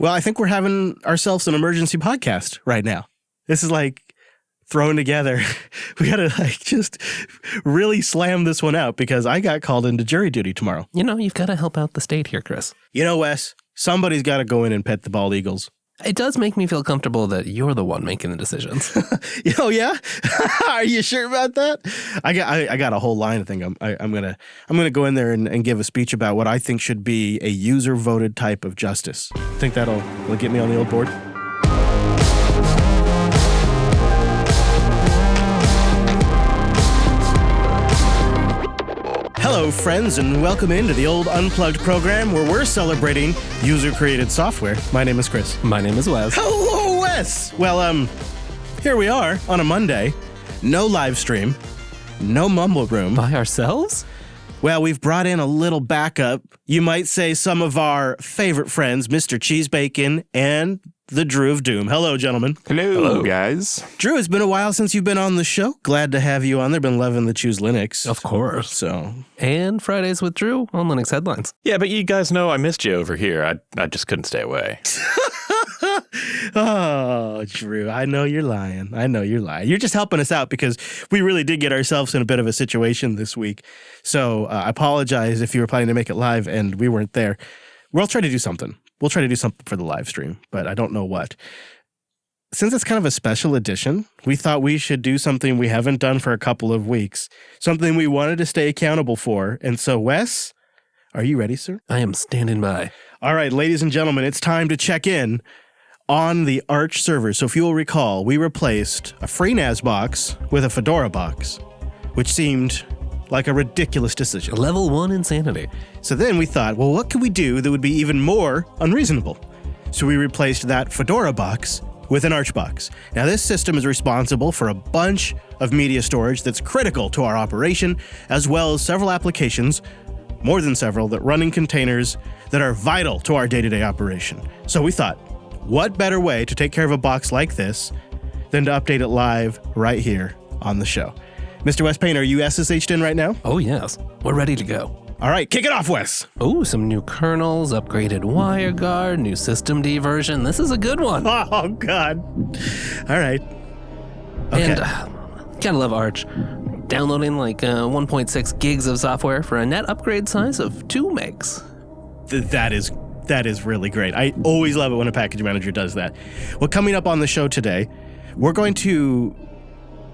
Well, I think we're having ourselves an emergency podcast right now. This is like thrown together. We got to just really slam this one out because I got called into jury duty tomorrow. You've got to help out the state here, Chris. Wes, somebody's got to go in and pet the bald eagles. It does make me feel comfortable that you're the one making the decisions. Oh, yeah? Are you sure about that? I got a whole line of things. I'm gonna go in there and give a speech about what I think should be a user-voted type of justice. Think that'll get me on the old board? Hello, friends, and welcome into the old Unplugged program where we're celebrating user-created software. My name is Chris. My name is Wes. Hello, Wes! Well, here we are on a Monday. No live stream. No mumble room. By ourselves? Well, we've brought in a little backup. You might say some of our favorite friends, Mr. Cheesebacon and the Drew of Doom. Hello, gentlemen. Hello, guys. Drew, it's been a while since you've been on the show. Glad to have you on there. Been loving the Choose Linux. Of course. So, and Fridays with Drew on Linux Headlines. Yeah, but you guys know I missed you over here. I just couldn't stay away. Oh, Drew, I know you're lying. You're just helping us out because we really did get ourselves in a bit of a situation this week. So I apologize if you were planning to make it live and we weren't there. We'll try to do something. We'll try to do something for the live stream, but I don't know what. Since it's kind of a special edition, we thought we should do something we haven't done for a couple of weeks, something we wanted to stay accountable for. And so, Wes, are you ready, sir? I am standing by. All right, ladies and gentlemen, it's time to check in on the Arch server. So if you will recall, we replaced a FreeNAS box with a Fedora box, which seemed like a ridiculous decision. Level 1 insanity. So then we thought, well, what could we do that would be even more unreasonable? So we replaced that Fedora box with an Arch box. Now this system is responsible for a bunch of media storage that's critical to our operation, as well as several applications, more than several, that run in containers that are vital to our day-to-day operation. So we thought, what better way to take care of a box like this than to update it live right here on the show? Mr. Wes Payne, are you SSH'd in right now? Oh, yes. We're ready to go. All right, kick it off, Wes. Oh, some new kernels, upgraded WireGuard, new systemd version. This is a good one. Oh, God. All right. Okay. And gotta love Arch. Downloading like 1.6 gigs of software for a net upgrade size of 2 megs. That is really great. I always love it when a package manager does that. Well, coming up on the show today, we're going to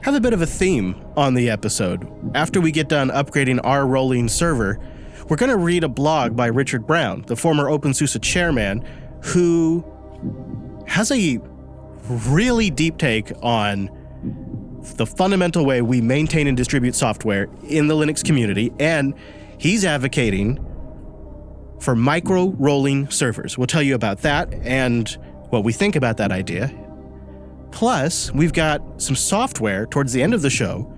have a bit of a theme on the episode. After we get done upgrading our rolling server, we're going to read a blog by Richard Brown, the former OpenSUSE chairman, who has a really deep take on the fundamental way we maintain and distribute software in the Linux community, and he's advocating for micro-rolling servers. We'll tell you about that and what we think about that idea. Plus, we've got some software towards the end of the show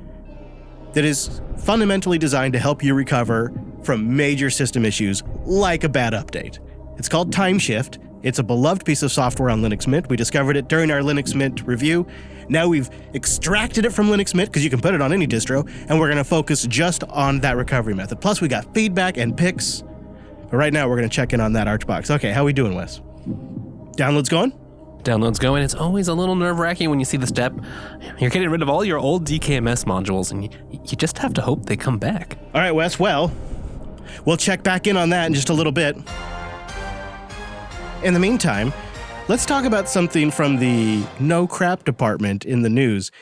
that is fundamentally designed to help you recover from major system issues like a bad update. It's called Timeshift. It's a beloved piece of software on Linux Mint. We discovered it during our Linux Mint review. Now we've extracted it from Linux Mint because you can put it on any distro, and we're going to focus just on that recovery method. Plus, we got feedback and picks. But right now, we're going to check in on that Arch box. Okay, how we doing, Wes? Downloads going? Download's going. It's always a little nerve-wracking when you see the step. You're getting rid of all your old DKMS modules, and you just have to hope they come back. All right, Wes, well, we'll check back in on that in just a little bit. In the meantime, let's talk about something from the no crap department in the news.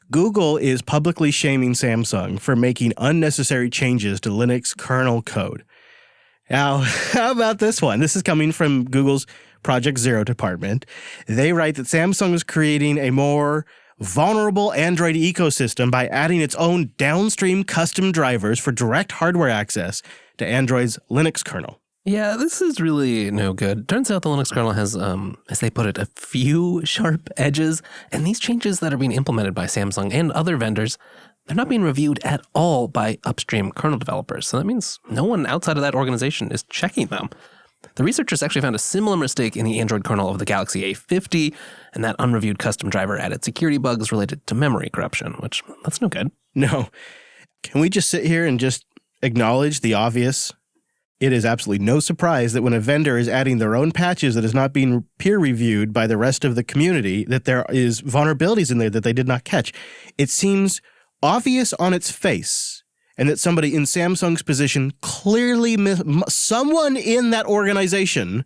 Google is publicly shaming Samsung for making unnecessary changes to Linux kernel code. Now, how about this one? This is coming from Google's Project Zero department. They write that Samsung is creating a more vulnerable Android ecosystem by adding its own downstream custom drivers for direct hardware access to Android's Linux kernel. Yeah, this is really no good. Turns out the Linux kernel has, as they put it, a few sharp edges, and these changes that are being implemented by Samsung and other vendors, they're not being reviewed at all by upstream kernel developers. So that means no one outside of that organization is checking them. The researchers actually found a similar mistake in the Android kernel of the Galaxy A50, and that unreviewed custom driver added security bugs related to memory corruption, which, that's no good. No. Can we just sit here and just acknowledge the obvious? It is absolutely no surprise that when a vendor is adding their own patches that is not being peer reviewed by the rest of the community, that there is vulnerabilities in there that they did not catch. It seems obvious on its face, and that somebody in Samsung's position clearly, someone in that organization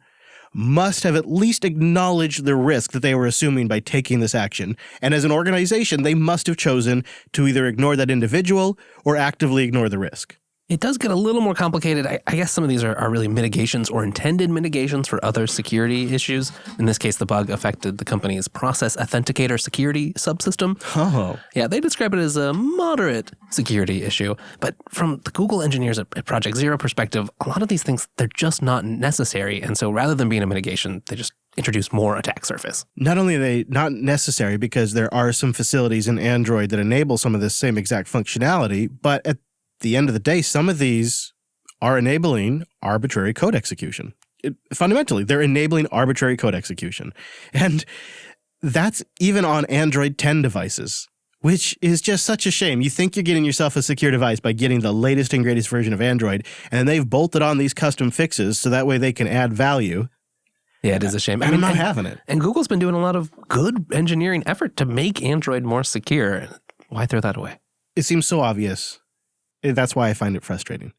must have at least acknowledged the risk that they were assuming by taking this action. And as an organization, they must have chosen to either ignore that individual or actively ignore the risk. It does get a little more complicated. I guess some of these are really mitigations or intended mitigations for other security issues. In this case, the bug affected the company's process authenticator security subsystem. Oh. Yeah, they describe it as a moderate security issue. But from the Google engineers at Project Zero perspective, a lot of these things, they're just not necessary. And so rather than being a mitigation, they just introduce more attack surface. Not only are they not necessary because there are some facilities in Android that enable some of this same exact functionality, but at the end of the day, some of these are enabling arbitrary code execution. Fundamentally, they're enabling arbitrary code execution. And that's even on Android 10 devices, which is just such a shame. You think you're getting yourself a secure device by getting the latest and greatest version of Android, and they've bolted on these custom fixes so that way they can add value. Yeah, it is a shame. I'm not having it. And Google's been doing a lot of good engineering effort to make Android more secure. Why throw that away? It seems so obvious. That's why I find it frustrating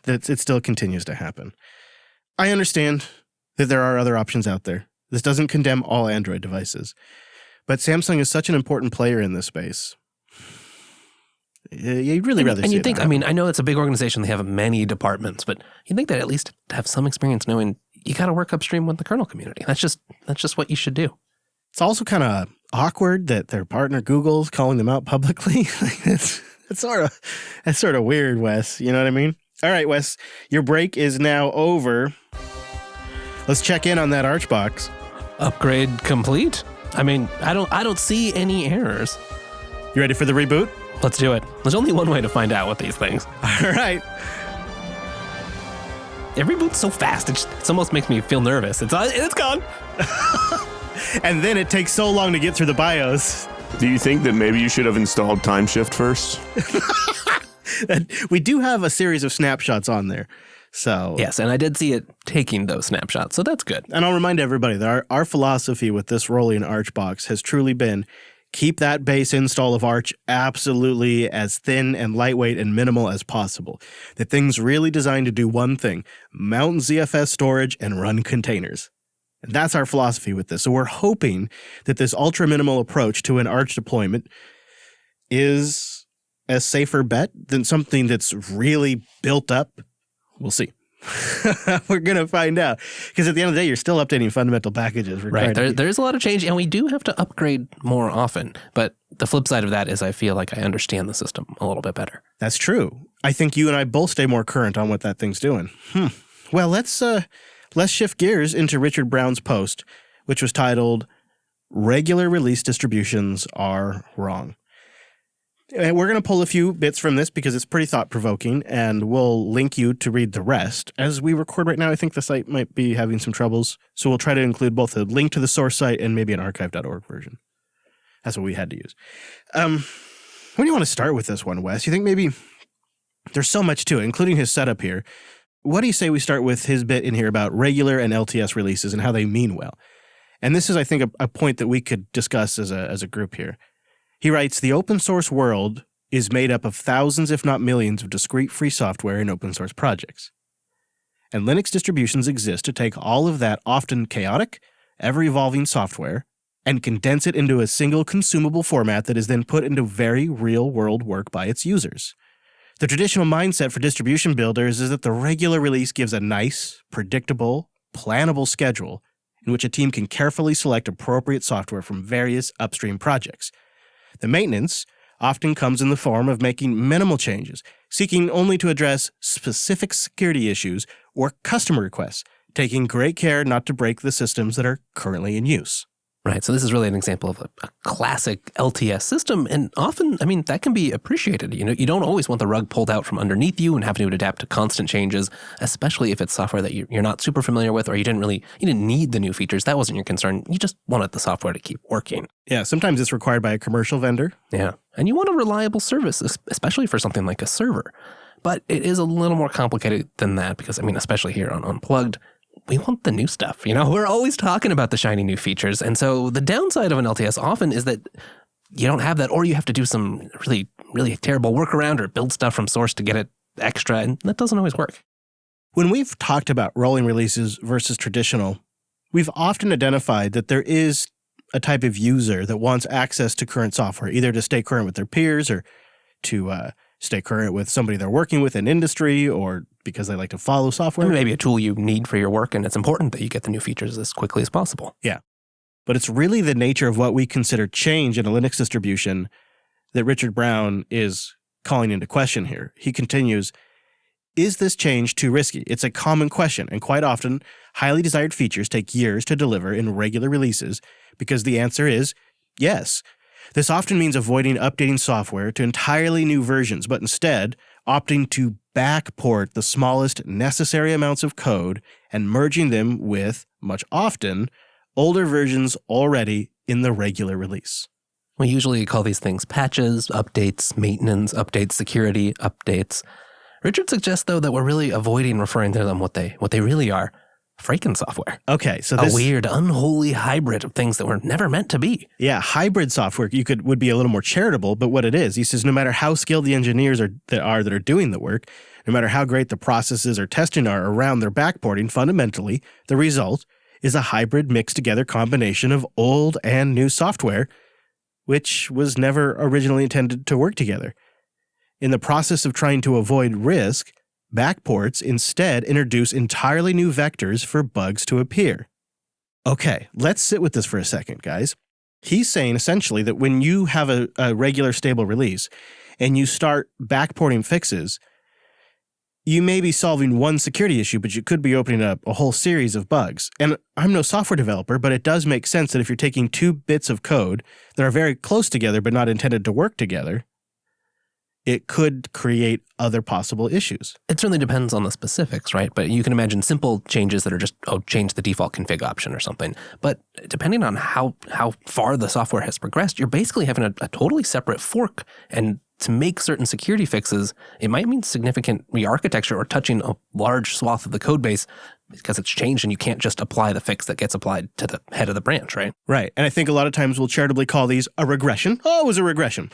that it still continues to happen. I understand that there are other options out there. This doesn't condemn all Android devices, but Samsung is such an important player in this space. You'd really rather see it. And you think, I mean, I know it's a big organization. They have many departments, but you'd think that at least have some experience knowing you got to work upstream with the kernel community. That's just what you should do. It's also kind of awkward that their partner Google's calling them out publicly. That's sort of weird, Wes. You know what I mean? All right, Wes, your break is now over. Let's check in on that Archbox. Upgrade complete? I mean, I don't see any errors. You ready for the reboot? Let's do it. There's only one way to find out with these things. All right. It reboots so fast, it almost makes me feel nervous. It's gone. And then it takes so long to get through the BIOS. Do you think that maybe you should have installed Timeshift first? We do have a series of snapshots on there. So yes, and I did see it taking those snapshots, so that's good. And I'll remind everybody that our philosophy with this rolling Archbox has truly been keep that base install of Arch absolutely as thin and lightweight and minimal as possible. The thing's really designed to do one thing, mount ZFS storage and run containers. And that's our philosophy with this. So we're hoping that this ultra minimal approach to an Arch deployment is a safer bet than something that's really built up. We'll see. We're going to find out. Because at the end of the day, you're still updating fundamental packages. Right. There's a lot of change, and we do have to upgrade more often. But the flip side of that is I feel like I understand the system a little bit better. That's true. I think you and I both stay more current on what that thing's doing. Well, let's shift gears into Richard Brown's post, which was titled, Regular Release Distributions Are Wrong. And we're going to pull a few bits from this because it's pretty thought-provoking, and we'll link you to read the rest. As we record right now, I think the site might be having some troubles, so we'll try to include both a link to the source site and maybe an archive.org version. That's what we had to use. When do you want to start with this one, Wes? You think maybe there's so much to it, including his setup here. What do you say we start with his bit in here about regular and LTS releases and how they mean well? And this is, I think, a point that we could discuss as a group here. He writes, the open source world is made up of thousands, if not millions, of discrete free software and open source projects. And Linux distributions exist to take all of that often chaotic, ever-evolving software and condense it into a single consumable format that is then put into very real-world work by its users. The traditional mindset for distribution builders is that the regular release gives a nice, predictable, plannable schedule in which a team can carefully select appropriate software from various upstream projects. The maintenance often comes in the form of making minimal changes, seeking only to address specific security issues or customer requests, taking great care not to break the systems that are currently in use. Right. So this is really an example of a classic LTS system. And often, I mean, that can be appreciated. You know, you don't always want the rug pulled out from underneath you and having to adapt to constant changes, especially if it's software that you're not super familiar with or you didn't need the new features. That wasn't your concern. You just wanted the software to keep working. Yeah, sometimes it's required by a commercial vendor. Yeah. And you want a reliable service, especially for something like a server. But it is a little more complicated than that because, I mean, especially here on Unplugged, we want the new stuff. You know, we're always talking about the shiny new features. And so the downside of an LTS often is that you don't have that, or you have to do some really, really terrible workaround or build stuff from source to get it extra. And that doesn't always work. When we've talked about rolling releases versus traditional, we've often identified that there is a type of user that wants access to current software, either to stay current with their peers or to stay current with somebody they're working with in industry, or because they like to follow software. Maybe a tool you need for your work, and it's important that you get the new features as quickly as possible. Yeah. But it's really the nature of what we consider change in a Linux distribution that Richard Brown is calling into question here. He continues, is this change too risky? It's a common question, and quite often, highly desired features take years to deliver in regular releases because the answer is yes. This often means avoiding updating software to entirely new versions, but instead opting to backport the smallest necessary amounts of code and merging them with, much often, older versions already in the regular release. We usually call these things patches, updates, maintenance, updates, security, updates. Richard suggests, though, that we're really avoiding referring to them what they really are. Freaking software. Okay, so this a weird, unholy hybrid of things that were never meant to be. Yeah, hybrid software would be a little more charitable, but what it is, he says, no matter how skilled the engineers that are doing the work, no matter how great the processes or testing are around their backporting, fundamentally, the result is a hybrid mixed together combination of old and new software, which was never originally intended to work together. In the process of trying to avoid risk, backports instead introduce entirely new vectors for bugs to appear. Okay, let's sit with this for a second, guys. He's saying essentially that when you have a regular stable release and you start backporting fixes, you may be solving one security issue, but you could be opening up a whole series of bugs. And I'm no software developer, but it does make sense that if you're taking two bits of code that are very close together but not intended to work together, it could create other possible issues. It certainly depends on the specifics, right? But you can imagine simple changes that are just, change the default config option or something. But depending on how far the software has progressed, you're basically having a totally separate fork. And to make certain security fixes, it might mean significant re-architecture or touching a large swath of the code base because it's changed and you can't just apply the fix that gets applied to the head of the branch, right? Right. And I think a lot of times we'll charitably call these a regression. Oh, it was a regression.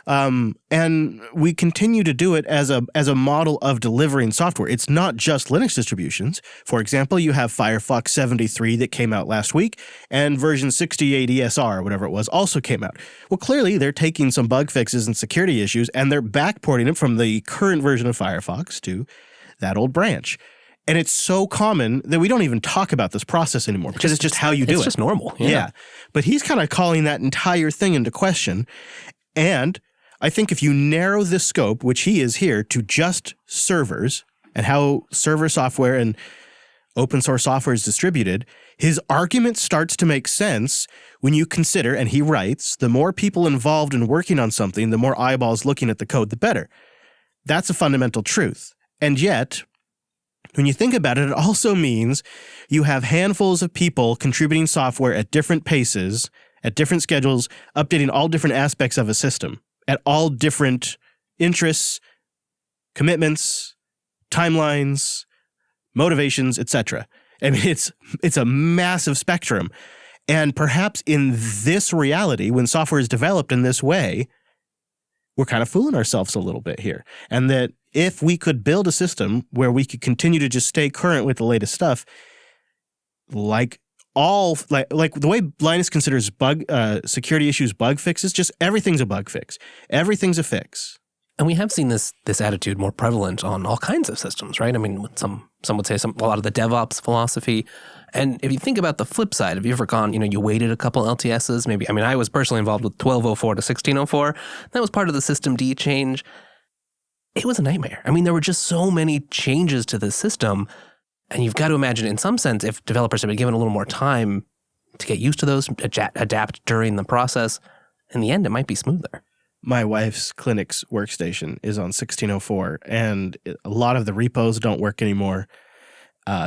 And we continue to do it as a model of delivering software. It's not just Linux distributions. For example, you have Firefox 73 that came out last week, and version 68 ESR, or whatever it was, also came out. Well, clearly they're taking some bug fixes and security issues, and they're backporting it from the current version of Firefox to that old branch. And it's so common that we don't even talk about this process anymore because it's just how you do it. It's just normal. Yeah. But he's kind of calling that entire thing into question. And I think if you narrow the scope, which he is here, to just servers and how server software and open source software is distributed, his argument starts to make sense when you consider, and he writes, the more people involved in working on something, the more eyeballs looking at the code, the better. That's a fundamental truth. And yet, when you think about it, it also means you have handfuls of people contributing software at different paces, at different schedules, updating all different aspects of a system, at all different interests, commitments, timelines, motivations, etc. I mean, it's a massive spectrum. And perhaps in this reality, when software is developed in this way, we're kind of fooling ourselves a little bit here. And that if we could build a system where we could continue to just stay current with the latest stuff, like the way Linus considers security issues bug fixes, just everything's a bug fix. Everything's a fix. And we have seen this attitude more prevalent on all kinds of systems, right? I mean, some would say a lot of the DevOps philosophy. And if you think about the flip side, have you ever gone, you waited a couple LTSs? Maybe, I was personally involved with 12.04 to 16.04. That was part of the system D change. It was a nightmare. I mean, there were just so many changes to the system. And you've got to imagine, in some sense, if developers had been given a little more time to get used to those, adapt during the process, in the end, it might be smoother. My wife's clinic's workstation is on 16.04, and a lot of the repos don't work anymore.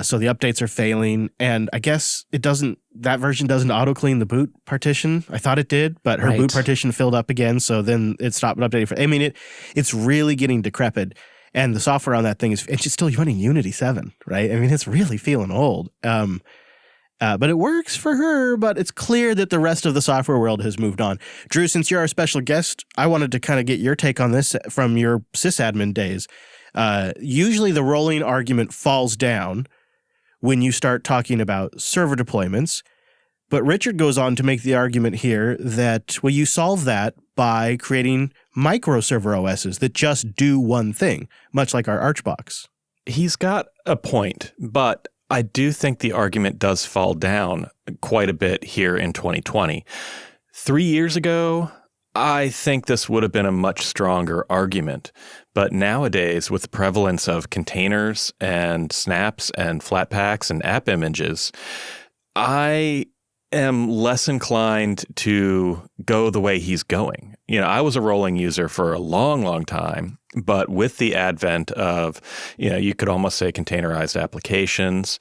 So the updates are failing, and I guess that version doesn't auto-clean the boot partition. I thought it did, but her boot partition filled up again, so then it stopped updating. It's really getting decrepit. And the software on that thing it's just still running Unity 7, right? I mean, it's really feeling old. But it works for her, but it's clear that the rest of the software world has moved on. Drew, since you're our special guest, I wanted to kind of get your take on this from your sysadmin days. Usually the rolling argument falls down when you start talking about server deployments. But Richard goes on to make the argument here that, well, you solve that by creating microserver OSs that just do one thing, much like our Archbox. He's got a point, but I do think the argument does fall down quite a bit here in 2020. 3 years ago, I think this would have been a much stronger argument. But nowadays, with the prevalence of containers and snaps and flatpaks and app images, I am less inclined to go the way he's going. You know, I was a rolling user for a long, long time, but with the advent of, you know, you could almost say containerized applications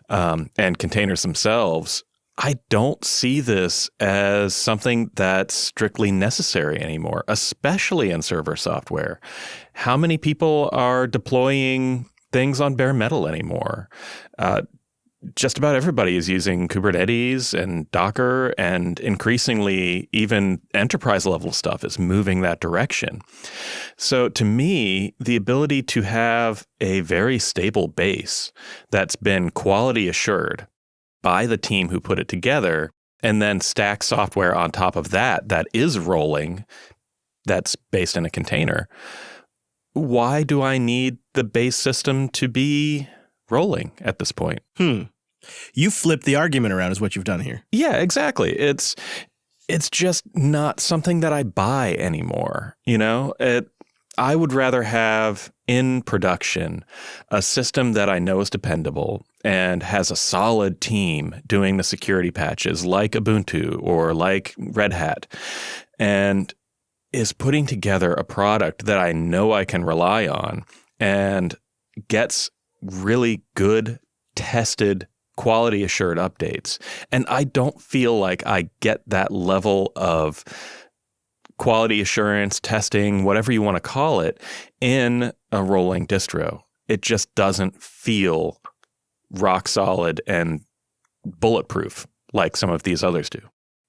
and containers themselves, I don't see this as something that's strictly necessary anymore, especially in server software. How many people are deploying things on bare metal anymore? Just about everybody is using Kubernetes and Docker, and increasingly even enterprise level stuff is moving that direction. So to me, the ability to have a very stable base that's been quality assured by the team who put it together, and then stack software on top of that that is rolling, that's based in a container. Why do I need the base system to be rolling at this point? You flipped the argument around is what you've done here. Yeah, exactly. It's just not something that I buy anymore. You know, I would rather have in production a system that I know is dependable and has a solid team doing the security patches like Ubuntu or like Red Hat, and is putting together a product that I know I can rely on and gets really good, tested, quality assured updates. And I don't feel like I get that level of quality assurance, testing, whatever you want to call it, in a rolling distro. It just doesn't feel rock solid and bulletproof like some of these others do.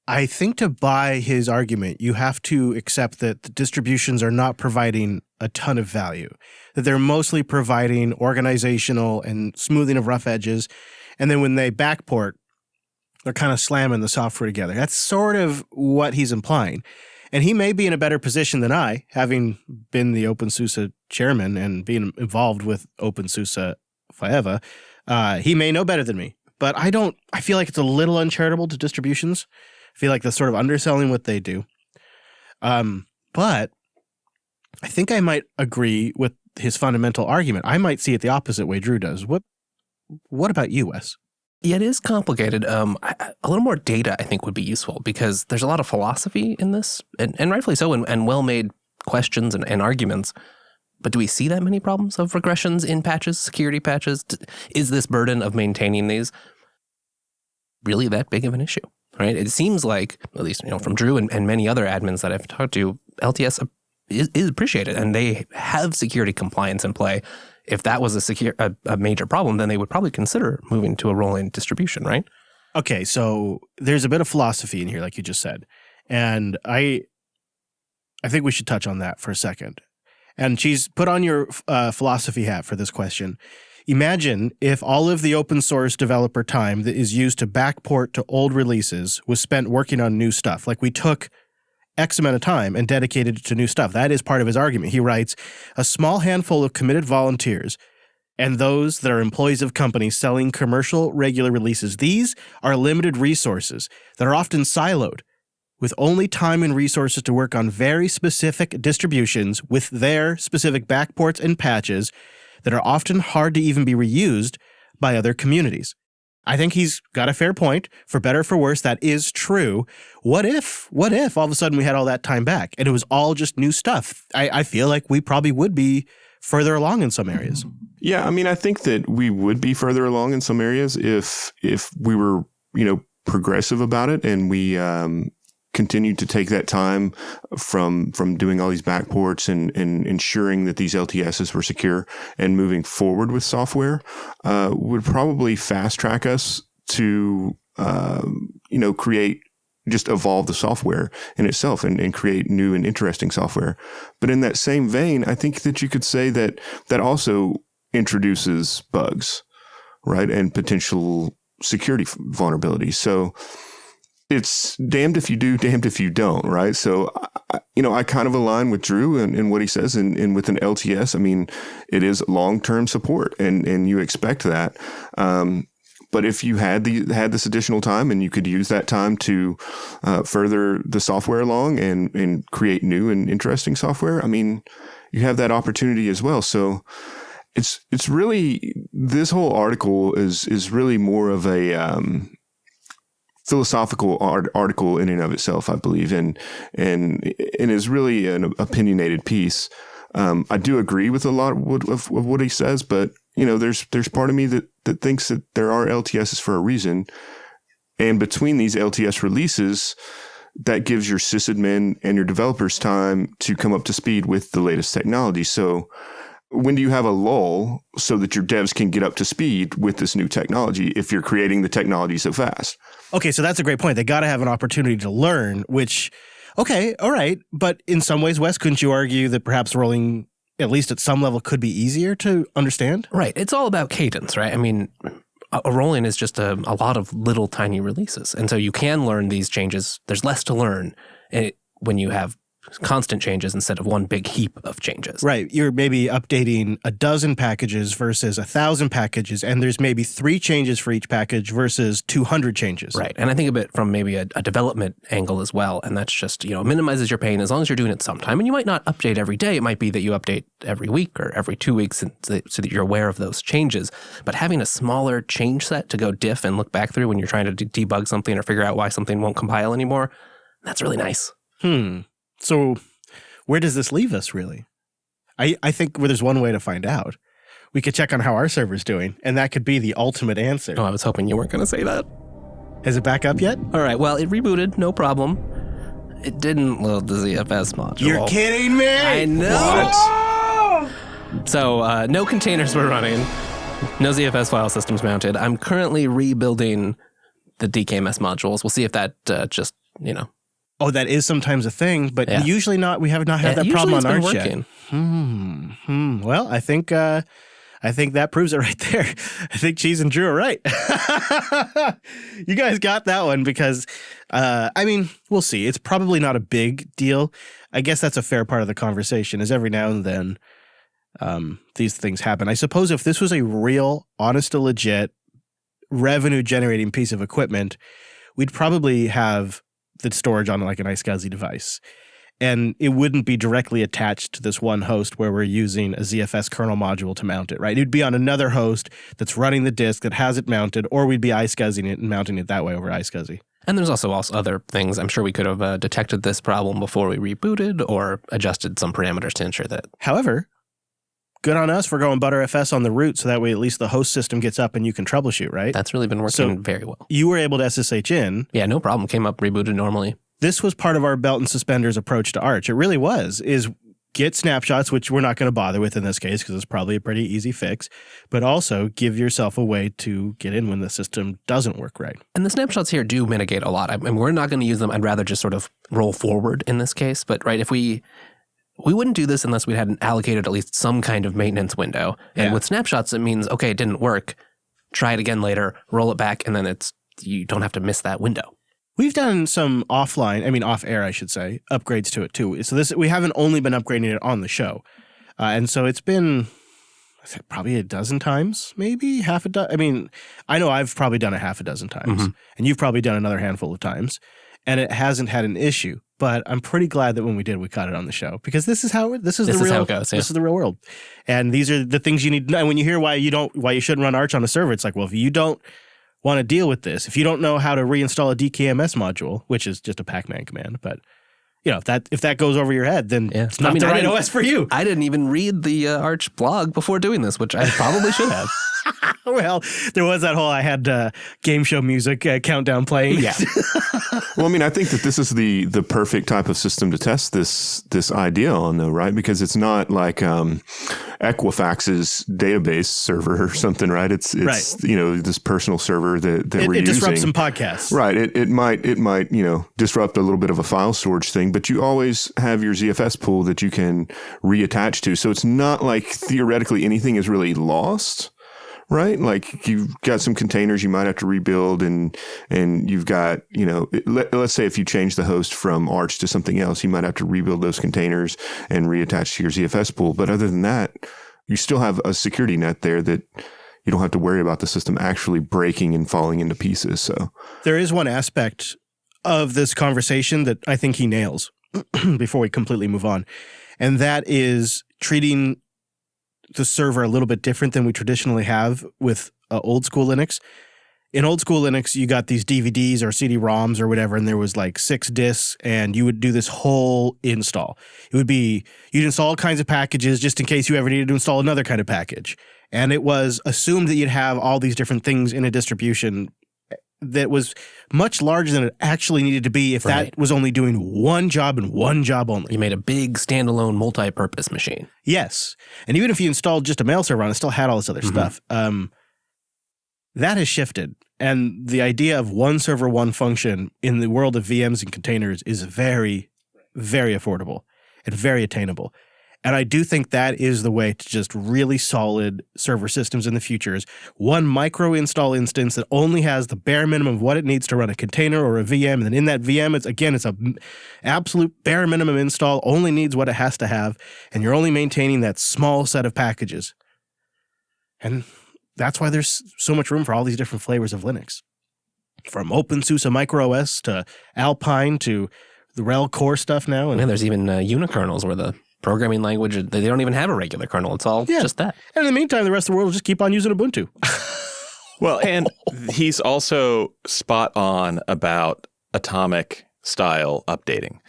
I think to buy his argument, you have to accept that the distributions are not providing a ton of value, that they're mostly providing organizational and smoothing of rough edges. And then when they backport, they're kind of slamming the software together. That's sort of what he's implying. And he may be in a better position than I, having been the OpenSUSE chairman and being involved with OpenSUSE forever. He may know better than me, but I feel like it's a little uncharitable to distributions. I feel like that's sort of underselling what they do. But I think I might agree with his fundamental argument. I might see it the opposite way Drew does. What about you, Wes? Yeah, it is complicated. A little more data, I think, would be useful because there's a lot of philosophy in this, and rightfully so, and well-made questions and arguments. But do we see that many problems of regressions in patches, security patches? Is this burden of maintaining these really that big of an issue? Right? It seems like, at least from Drew and many other admins that I've talked to, LTS is appreciated, and they have security compliance in play. If that was a major problem, then they would probably consider moving to a rolling distribution, right? Okay, so there's a bit of philosophy in here, like you just said. And I think we should touch on that for a second. And she's put on your philosophy hat for this question. Imagine if all of the open source developer time that is used to backport to old releases was spent working on new stuff. Like we took X amount of time and dedicated it to new stuff. That is part of his argument. He writes, a small handful of committed volunteers and those that are employees of companies selling commercial regular releases. These are limited resources that are often siloed with only time and resources to work on very specific distributions with their specific backports and patches that are often hard to even be reused by other communities. I think he's got a fair point. For better or for worse, that is true. What if all of a sudden we had all that time back and it was all just new stuff? I feel like we probably would be further along in some areas. Yeah, I mean, I think that we would be further along in some areas if we were, progressive about it and we continued to take that time from doing all these backports and ensuring that these LTSs were secure and moving forward with software, would probably fast track us to, just evolve the software in itself and create new and interesting software. But in that same vein, I think that you could say that also introduces bugs, right? And potential security vulnerabilities. So it's damned if you do, damned if you don't, right? So, I kind of align with Drew and what he says. And with an LTS, I mean, it is long-term support and you expect that. But if you had this additional time and you could use that time to further the software along and create new and interesting software, I mean, you have that opportunity as well. So it's really, this whole article is really more of a philosophical article in and of itself, I believe, and is really an opinionated piece. I do agree with a lot of what he says, but there's part of me that thinks that there are LTSs for a reason. And between these LTS releases, that gives your sysadmin and your developers time to come up to speed with the latest technology. So when do you have a lull so that your devs can get up to speed with this new technology if you're creating the technology so fast? Okay, so that's a great point. They got to have an opportunity to learn, which, okay, all right. But in some ways, Wes, couldn't you argue that perhaps rolling, at least at some level, could be easier to understand? Right. It's all about cadence, right? I mean, a roll-in is just a lot of little tiny releases. And so you can learn these changes. There's less to learn when you have constant changes instead of one big heap of changes. Right. You're maybe updating a dozen packages versus 1,000 packages, and there's maybe 3 changes for each package versus 200 changes. Right. And I think of it from maybe a development angle as well. And that's just, minimizes your pain as long as you're doing it sometime. And you might not update every day. It might be that you update every week or every 2 weeks so that you're aware of those changes. But having a smaller change set to go diff and look back through when you're trying to debug something or figure out why something won't compile anymore, that's really nice. So where does this leave us, really? I think there's one way to find out. We could check on how our server's doing, and that could be the ultimate answer. Oh, I was hoping you weren't going to say that. Has it back up yet? All right, well, it rebooted, no problem. It didn't load the ZFS module. You're kidding me? I know. What? So no containers were running, no ZFS file systems mounted. I'm currently rebuilding the DKMS modules. We'll see if that Oh, that is sometimes a thing, but usually not. We have not had that problem on Arch yet. Well, I think that proves it right there. I think Cheese and Drew are right. You guys got that one because, we'll see. It's probably not a big deal. I guess that's a fair part of the conversation. Is every now and then these things happen. I suppose if this was a real, honest to legit, revenue-generating piece of equipment, we'd probably have the storage on like an iSCSI device. And it wouldn't be directly attached to this one host where we're using a ZFS kernel module to mount it, right? It'd be on another host that's running the disk that has it mounted, or we'd be iSCSIing it and mounting it that way over iSCSI. And there's also other things. I'm sure we could have detected this problem before we rebooted or adjusted some parameters to ensure that. However, good on us for going ButterFS on the root, so that way at least the host system gets up and you can troubleshoot, right? That's really been working very well. You were able to SSH in. Yeah, no problem. Came up, rebooted normally. This was part of our belt and suspenders approach to Arch. It really was, is get snapshots, which we're not going to bother with in this case because it's probably a pretty easy fix, but also give yourself a way to get in when the system doesn't work right. And the snapshots here do mitigate a lot. I mean, we're not going to use them. I'd rather just sort of roll forward in this case. But right, if we wouldn't do this unless we hadn't allocated at least some kind of maintenance window. And with snapshots, it means, okay, it didn't work. Try it again later, roll it back, and then you don't have to miss that window. We've done some off-air, I should say, upgrades to it too. So we haven't only been upgrading it on the show. And so it's been probably a dozen times, maybe half a dozen. I mean, I know I've probably done it half a dozen times, and you've probably done another handful of times, and it hasn't had an issue. But I'm pretty glad that when we did, we caught it on the show because this is how it goes. This is the real world, and these are the things you need to know. And when you hear why you shouldn't run Arch on a server, it's like, well, if you don't want to deal with this, if you don't know how to reinstall a DKMS module, which is just a Pacman command, but if that goes over your head, then it's not the right OS for you. I didn't even read the Arch blog before doing this, which I probably should have. Well, there was that whole I had game show music countdown playing. Yeah. Well, I mean, I think that this is the perfect type of system to test this idea on, though, right? Because it's not like Equifax's database server or something, right? It's Right. This personal server that we're It using. disrupts some podcasts. Right. It might disrupt a little bit of a file storage thing, but you always have your ZFS pool that you can reattach to. So it's not like theoretically anything is really lost. Right? Like you've got some containers you might have to rebuild and you've got, let's say if you change the host from Arch to something else, you might have to rebuild those containers and reattach to your ZFS pool. But other than that, you still have a security net there that you don't have to worry about the system actually breaking and falling into pieces. So there is one aspect of this conversation that I think he nails before we completely move on. And that is treating the server a little bit different than we traditionally have with old school Linux. In old school Linux, you got these DVDs or CD-ROMs or whatever, and there was like 6 disks, and you would do this whole install. It would be, you'd install all kinds of packages just in case you ever needed to install another kind of package. And it was assumed that you'd have all these different things in a distribution that was much larger than it actually needed to be if that was only doing one job and one job only. You made a big standalone multi-purpose machine. Yes. And even if you installed just a mail server on it, still had all this other stuff. That has shifted. And the idea of one server, one function in the world of VMs and containers is very, very affordable and very attainable. And I do think that is the way to just really solid server systems in the future is one micro install instance that only has the bare minimum of what it needs to run a container or a VM. And then in that VM, it's a absolute bare minimum install, only needs what it has to have. And you're only maintaining that small set of packages. And that's why there's so much room for all these different flavors of Linux. From OpenSUSE Micro OS to Alpine to the RHEL core stuff now. And there's even unikernels where the programming language, they don't even have a regular kernel. It's all just that. And in the meantime, the rest of the world will just keep on using Ubuntu. Well, and he's also spot on about atomic style updating.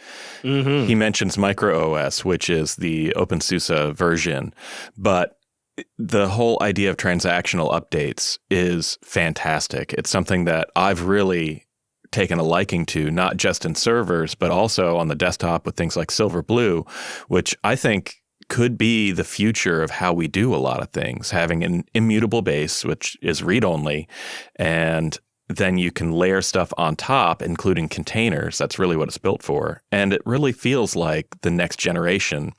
Mm-hmm. He mentions Micro OS, which is the OpenSUSE version, but the whole idea of transactional updates is fantastic. It's something that I've really taken a liking to, not just in servers, but also on the desktop with things like Silverblue, which I think could be the future of how we do a lot of things, having an immutable base, which is read-only, and then you can layer stuff on top, including containers. That's really what it's built for. And it really feels like the next generation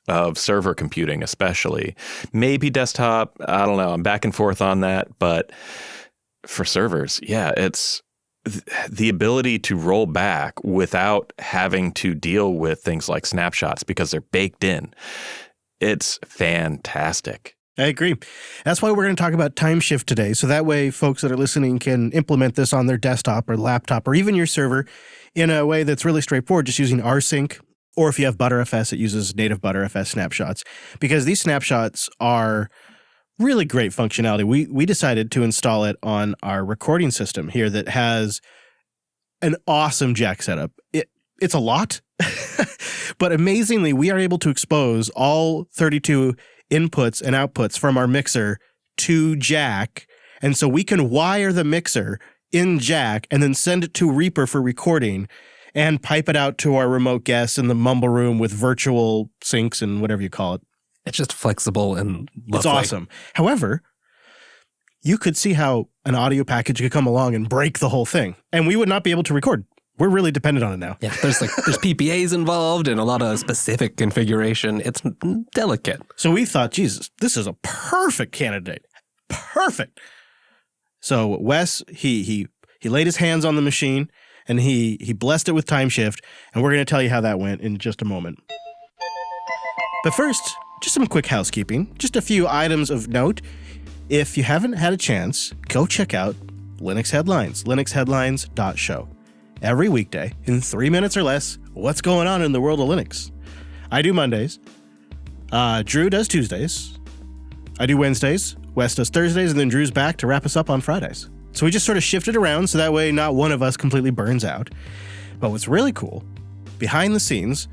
of server computing, especially. Maybe desktop, I don't know. I'm back and forth on that. But for servers, yeah, it's the ability to roll back without having to deal with things like snapshots because they're baked in. It's fantastic. I agree. That's why we're going to talk about Timeshift today. So that way folks that are listening can implement this on their desktop or laptop or even your server in a way that's really straightforward, just using rsync. Or if you have Btrfs, it uses native Btrfs snapshots. Because these snapshots are really great functionality. We decided to install it on our recording system here that has an awesome jack setup. It's a lot, but amazingly, we are able to expose all 32 inputs and outputs from our mixer to jack. And so we can wire the mixer in jack and then send it to Reaper for recording and pipe it out to our remote guests in the mumble room with virtual syncs and whatever you call it. It's just flexible and lovely. It's awesome. However, you could see how an audio package could come along and break the whole thing, and we would not be able to record. We're really dependent on it now. Yeah, there's PPAs involved and a lot of specific configuration. It's delicate. So we thought, Jesus, this is a perfect candidate. Perfect. So Wes, he laid his hands on the machine and he blessed it with Timeshift, and we're going to tell you how that went in just a moment. But first, just some quick housekeeping. Just a few items of note. If you haven't had a chance, go check out Linux Headlines, linuxheadlines.show. Every weekday, in 3 minutes or less, what's going on in the world of Linux. I do Mondays. Drew does Tuesdays. I do Wednesdays. Wes does Thursdays, and then Drew's back to wrap us up on Fridays. So we just sort of shifted around so that way not one of us completely burns out. But what's really cool, behind the scenes,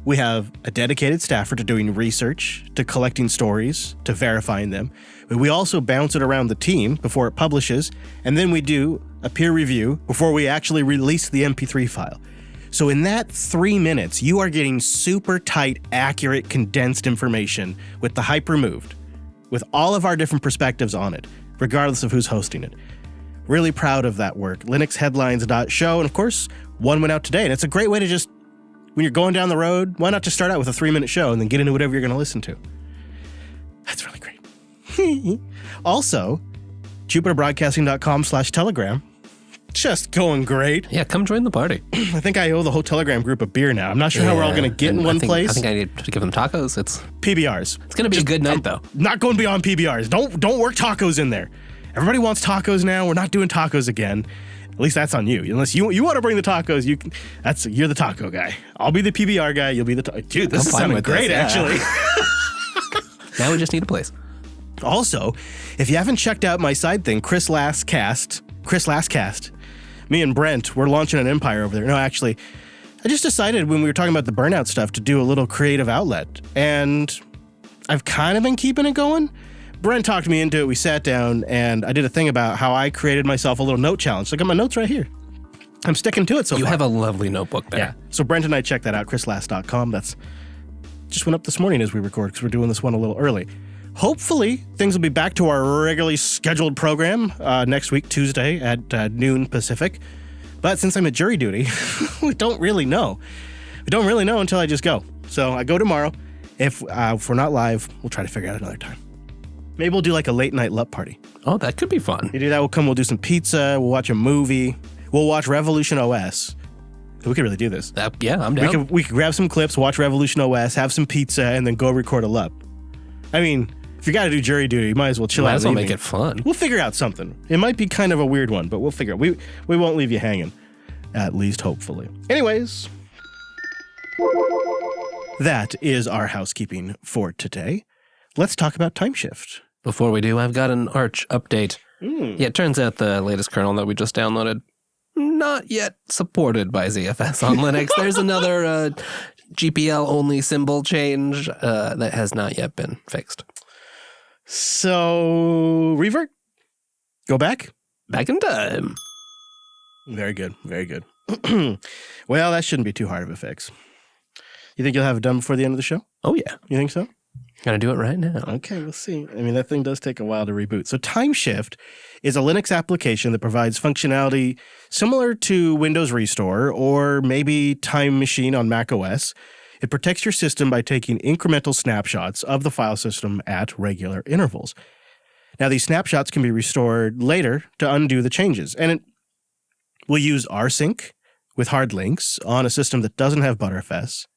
We have a dedicated staffer to doing research, to collecting stories, to verifying them. But we also bounce it around the team before it publishes, and then we do a peer review before we actually release the MP3 file. So in that 3 minutes, you are getting super tight, accurate, condensed information with the hype removed, with all of our different perspectives on it, regardless of who's hosting it. Really proud of that work. LinuxHeadlines.show, and of course, one went out today, and it's a great way to just, when you're going down the road, why not just start out with a 3-minute show and then get into whatever you're going to listen to? That's really great. Also, JupiterBroadcasting.com/Telegram. Just going great. Yeah, come join the party. I think I owe the whole Telegram group a beer now. I'm not sure how we're all going to get in one place. I think I need to give them tacos. It's PBRs. It's going to be a good night, though. Not going beyond PBRs. Don't work tacos in there. Everybody wants tacos now. We're not doing tacos again. At least that's on you. Unless you want to bring the tacos, you're the taco guy. I'll be the PBR guy. You'll be the dude. This is sounding great, actually. Now we just need a place. Also, if you haven't checked out my side thing, Chris Last Cast. Me and Brent, we're launching an empire over there. No, actually, I just decided when we were talking about the burnout stuff to do a little creative outlet. And I've kind of been keeping it going. Brent talked me into it. We sat down and I did a thing about how I created myself a little note challenge. So I got my notes right here. I'm sticking to it so far. You have a lovely notebook there. Yeah. So Brent and I checked that out, chrislast.com. That's just went up this morning as we record because we're doing this one a little early. Hopefully, things will be back to our regularly scheduled program next week, Tuesday at noon Pacific. But since I'm at jury duty, we don't really know. We don't really know until I just go. So I go tomorrow. If we're not live, we'll try to figure out another time. Maybe we'll do like a late night LUP party. Oh, that could be fun. You do that, we'll do some pizza, we'll watch a movie, we'll watch Revolution OS. We could really do this. Yeah, I'm down. We could grab some clips, watch Revolution OS, have some pizza, and then go record a LUP. I mean, if you got to do jury duty, you might as well chill out. Might as well make it fun. We'll figure out something. It might be kind of a weird one, but we'll figure it. We won't leave you hanging, at least hopefully. Anyways, that is our housekeeping for today. Let's talk about Timeshift. Before we do, I've got an Arch update. Yeah, it turns out the latest kernel that we just downloaded, not yet supported by ZFS on Linux. There's another GPL-only symbol change that has not yet been fixed. So, revert? Go back? Back in time. Very good. Very good. Well, that shouldn't be too hard of a fix. You think you'll have it done before the end of the show? Oh, yeah. You think so? Gonna do it right now. Okay, we'll see. I mean, that thing does take a while to reboot. So Timeshift is a Linux application that provides functionality similar to Windows Restore or maybe Time Machine on Mac OS. It protects your system by taking incremental snapshots of the file system at regular intervals. Now, these snapshots can be restored later to undo the changes, and it will use rsync with hard links on a system that doesn't have Btrfs.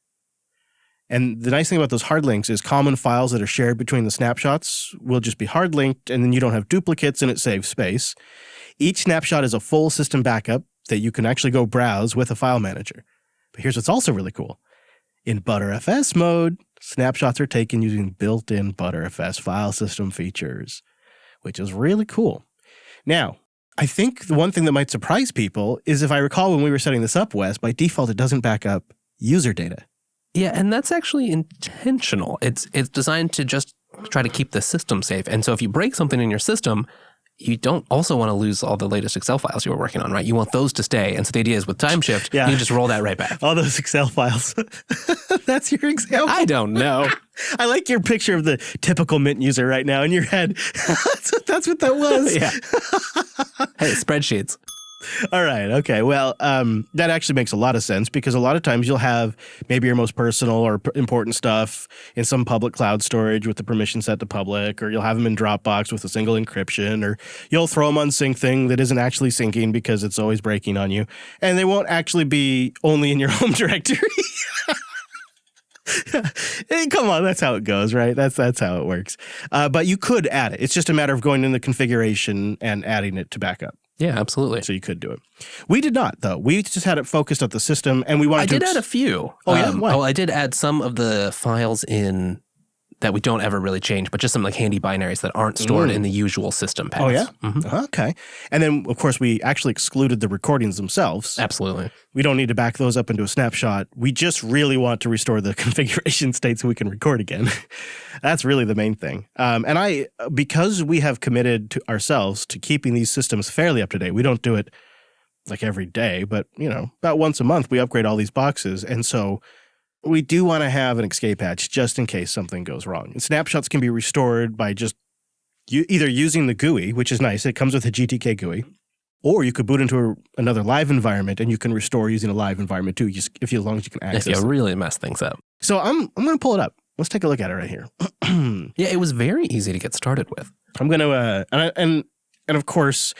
And the nice thing about those hard links is common files that are shared between the snapshots will just be hard linked, and then you don't have duplicates and it saves space. Each snapshot is a full system backup that you can actually go browse with a file manager. But here's what's also really cool. In Btrfs mode, snapshots are taken using built-in Btrfs file system features, which is really cool. Now, I think the one thing that might surprise people is if I recall when we were setting this up, Wes, by default it doesn't back up user data. Yeah, and that's actually intentional. It's designed to just try to keep the system safe. And so if you break something in your system, you don't also want to lose all the latest Excel files you were working on, right? You want those to stay. And so the idea is with Timeshift, you just roll that right back. All those Excel files. That's your example? I don't know. I like your picture of the typical Mint user right now in your head. That's what that was. Yeah. Hey, spreadsheets. All right. Okay. Well, that actually makes a lot of sense because a lot of times you'll have maybe your most personal or important stuff in some public cloud storage with the permission set to public, or you'll have them in Dropbox with a single encryption, or you'll throw them on SyncThing that isn't actually syncing because it's always breaking on you, and they won't actually be only in your home directory. Hey, come on, that's how it goes, right? That's how it works. But you could add it. It's just a matter of going in the configuration and adding it to backup. Yeah, absolutely. So you could do it. We did not, though. We just had it focused at the system, and we wanted to... I did add a few. Oh, yeah? What? I did add some of the files in that we don't ever really change, but just some like handy binaries that aren't stored in the usual system paths. Oh, yeah? Mm-hmm. Okay. And then, of course, we actually excluded the recordings themselves. Absolutely. We don't need to back those up into a snapshot. We just really want to restore the configuration state so we can record again. That's really the main thing. And because we have committed to ourselves to keeping these systems fairly up to date, we don't do it like every day, but, about once a month, we upgrade all these boxes. And so we do want to have an escape hatch just in case something goes wrong. And snapshots can be restored by just either using the GUI, which is nice. It comes with a GTK GUI. Or you could boot into another live environment and you can restore using a live environment too, as long as you can access it. If you really mess things up. So I'm going to pull it up. Let's take a look at it right here. Yeah, it was very easy to get started with. I'm going to, and of course,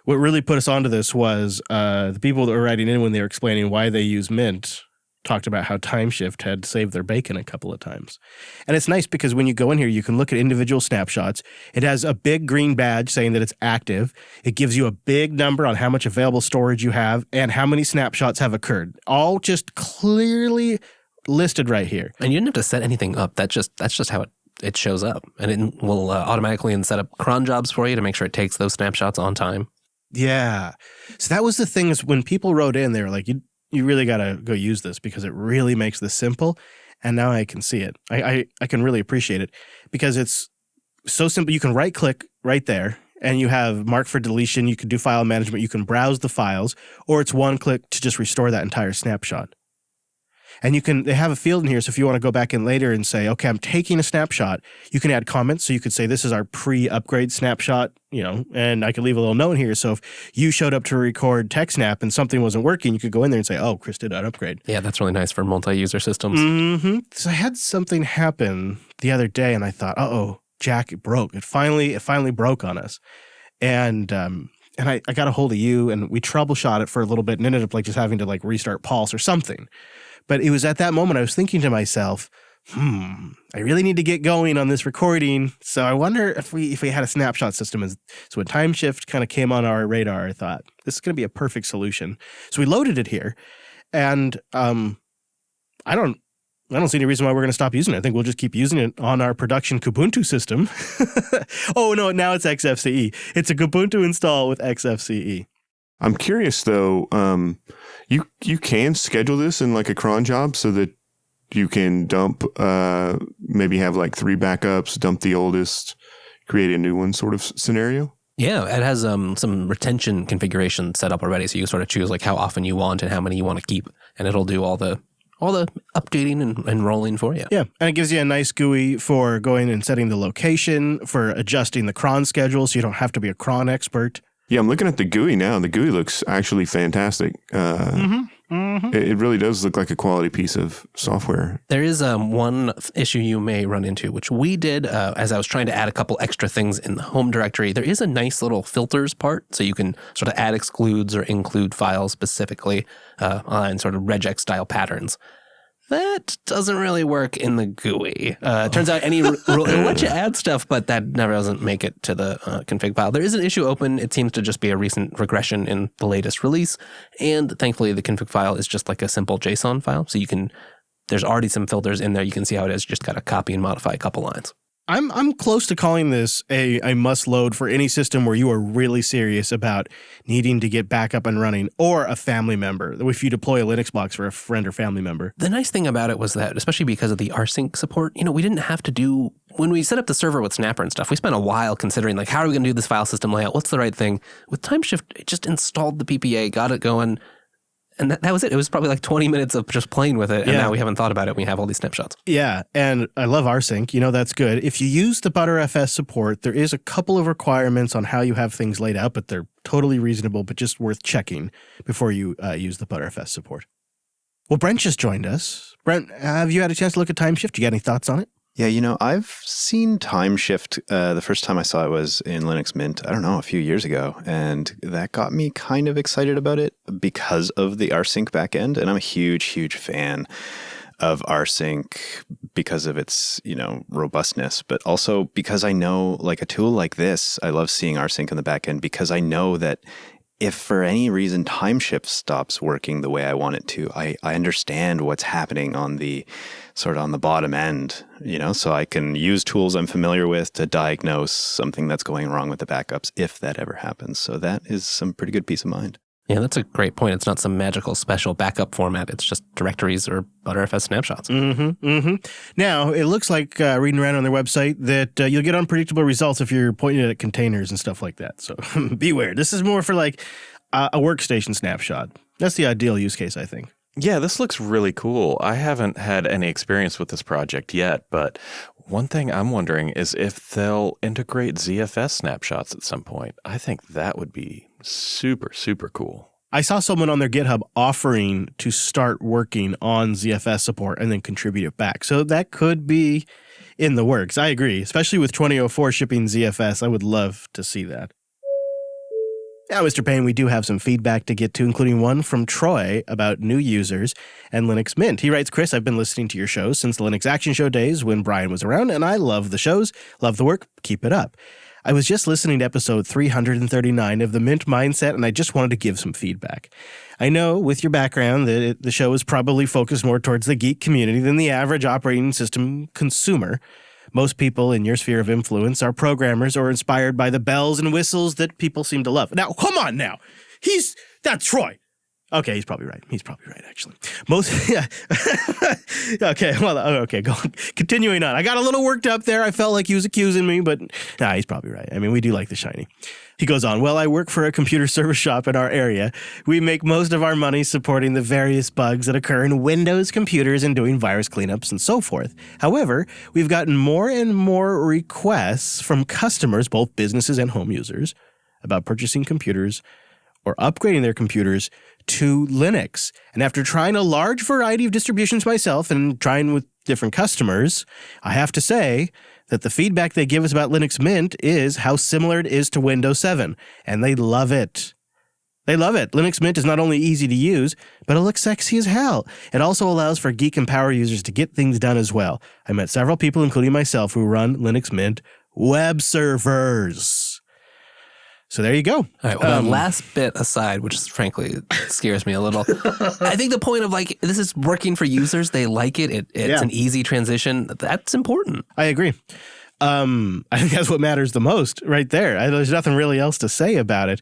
what really put us onto this was the people that were writing in when they were explaining why they use Mint talked about how Timeshift had saved their bacon a couple of times. And it's nice because when you go in here, you can look at individual snapshots. It has a big green badge saying that it's active. It gives you a big number on how much available storage you have and how many snapshots have occurred. All just clearly listed right here. And you didn't have to set anything up. That's just how it shows up. And it will automatically set up cron jobs for you to make sure it takes those snapshots on time. Yeah. So that was the thing is when people wrote in, they were like, you really got to go use this because it really makes this simple. And now I can see it. I can really appreciate it because it's so simple. You can right click right there and you have mark for deletion. You can do file management. You can browse the files or it's one click to just restore that entire snapshot. And they have a field in here. So if you want to go back in later and say, okay, I'm taking a snapshot, you can add comments. So you could say, this is our pre-upgrade snapshot, and I could leave a little note here. So if you showed up to record TechSnap and something wasn't working, you could go in there and say, oh, Chris did an upgrade. Yeah, that's really nice for multi-user systems. Mm-hmm. So I had something happen the other day and I thought, uh-oh, Jack, it broke. It finally broke on us. And I got a hold of you and we troubleshot it for a little bit and ended up just having to restart Pulse or something. But it was at that moment I was thinking to myself, I really need to get going on this recording. So I wonder if we had a snapshot system. So when Timeshift kind of came on our radar, I thought, this is going to be a perfect solution. So we loaded it here. And I don't see any reason why we're going to stop using it. I think we'll just keep using it on our production Kubuntu system. Oh, no, now it's XFCE. It's a Kubuntu install with XFCE. I'm curious, though, you can schedule this in a cron job so that you can dump, maybe have 3 backups, dump the oldest, create a new one sort of scenario? Yeah, it has some retention configuration set up already. So you sort of choose how often you want and how many you want to keep. And it'll do all the updating and rolling for you. Yeah, and it gives you a nice GUI for going and setting the location, for adjusting the cron schedule so you don't have to be a cron expert. Yeah, I'm looking at the GUI now. The GUI looks actually fantastic. It really does look like a quality piece of software. There is one issue you may run into, which we did as I was trying to add a couple extra things in the home directory. There is a nice little filters part, so you can sort of add excludes or include files specifically on sort of regex style patterns. That doesn't really work in the GUI. It turns out it'll let you add stuff, but that never doesn't make it to the config file. There is an issue open. It seems to just be a recent regression in the latest release. And thankfully, the config file is just like a simple JSON file. So there's already some filters in there. You can see how it is. Just got to copy and modify a couple lines. I'm close to calling this a must load for any system where you are really serious about needing to get back up and running, or a family member. If you deploy a Linux box for a friend or family member. The nice thing about it was that, especially because of the rsync support, we didn't have to do, when we set up the server with Snapper and stuff, we spent a while considering how are we going to do this file system layout? What's the right thing? With Timeshift, it just installed the PPA, got it going. And that was it. It was probably 20 minutes of just playing with it. And now we haven't thought about it. We have all these snapshots. Yeah. And I love rsync. That's good. If you use the ButterFS support, there is a couple of requirements on how you have things laid out, but they're totally reasonable, but just worth checking before you use the ButterFS support. Well, Brent just joined us. Brent, have you had a chance to look at Timeshift? You got any thoughts on it? Yeah, I've seen Timeshift. The first time I saw it was in Linux Mint, I don't know, a few years ago. And that got me kind of excited about it because of the rsync backend. And I'm a huge, huge fan of rsync because of its, robustness, but also because I know a tool like this, I love seeing rsync in the backend because I know that if for any reason Timeshift stops working the way I want it to, I understand what's happening on the bottom end, so I can use tools I'm familiar with to diagnose something that's going wrong with the backups if that ever happens. So that is some pretty good peace of mind. Yeah, that's a great point. It's not some magical special backup format. It's just directories or Btrfs snapshots. Now, it looks like reading around on their website that you'll get unpredictable results if you're pointing it at containers and stuff like that. So beware. This is more for like a workstation snapshot. That's the ideal use case, I think. Yeah, this looks really cool. I haven't had any experience with this project yet, but one thing I'm wondering is if they'll integrate ZFS snapshots at some point. I think that would be super, super cool. I saw someone on their GitHub offering to start working on ZFS support and then contribute it back. So that could be in the works. I agree. Especially with 2004 shipping ZFS, I would love to see that. Now, Mr. Payne, we do have some feedback to get to, including one from Troy about new users and Linux Mint. He writes, Chris, I've been listening to your shows since the Linux Action Show days when Brian was around, and I love the shows, love the work, keep it up. I was just listening to episode 339 of the Mint Mindset, and I just wanted to give some feedback. I know with your background that the show is probably focused more towards the geek community than the average operating system consumer. Most people in your sphere of influence are programmers or inspired by the bells and whistles that people seem to love. Now, come on now. That's Troy. Okay, he's probably right. Actually. Go on. Continuing on. I got a little worked up there. I felt like he was accusing me, but he's probably right. I mean, we do like the shiny. He goes on, well, I work for a computer service shop in our area. We make most of our money supporting the various bugs that occur in Windows computers and doing virus cleanups and so forth. However, we've gotten more and more requests from customers, both businesses and home users, about purchasing computers or upgrading their computers to Linux. And after trying a large variety of distributions myself and trying with different customers, I have to say that the feedback they give us about Linux Mint is how similar it is to Windows 7, and they love it. They love it. Linux Mint is not only easy to use, but it looks sexy as hell. It also allows for geek and power users to get things done as well. I met several people, including myself, who run Linux Mint web servers. So there you go. All right, well, that last bit aside, which frankly scares me a little, I think the point of this is working for users. They like it. It's an easy transition. That's important. I agree. I think that's what matters the most right there. There's nothing really else to say about it.